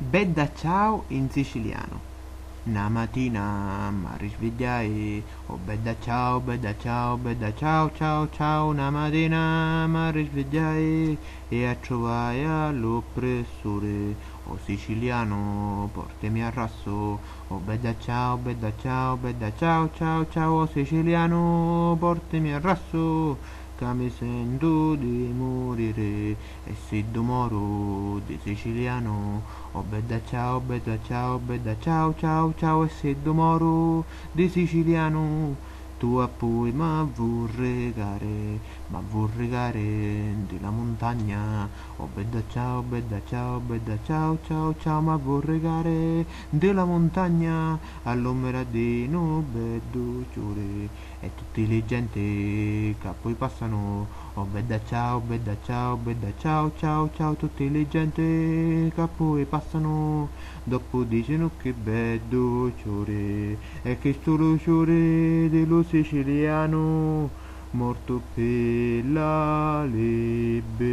Bedda ciao in siciliano. Una mattina mi risvegliai, oh bedda ciao, bedda ciao, bedda ciao, ciao, ciao. Una mattina mi risvegliai e trovai all'oppressore, oh siciliano, portami a rasso, oh bedda ciao, bedda ciao, bedda ciao, ciao, ciao, oh siciliano, portami a rasso, che mi sento di morire e se moro di siciliano, oh bedda ciao, bedda ciao, ciao, ciao, e se moro di siciliano, tu a poi ma vorregare della montagna, oh bedda ciao, bedda ciao, ciao, ciao, ma vorregare della montagna, all'ombra di no beddo ciure, e tutte le gente che poi passano, oh bedda ciao, bedda ciao, bedda ciao, ciao, ciao, tutte le gente che poi passano, dopo dicono che bello ciore, e che solo ciore dello siciliano, morto per la libertà.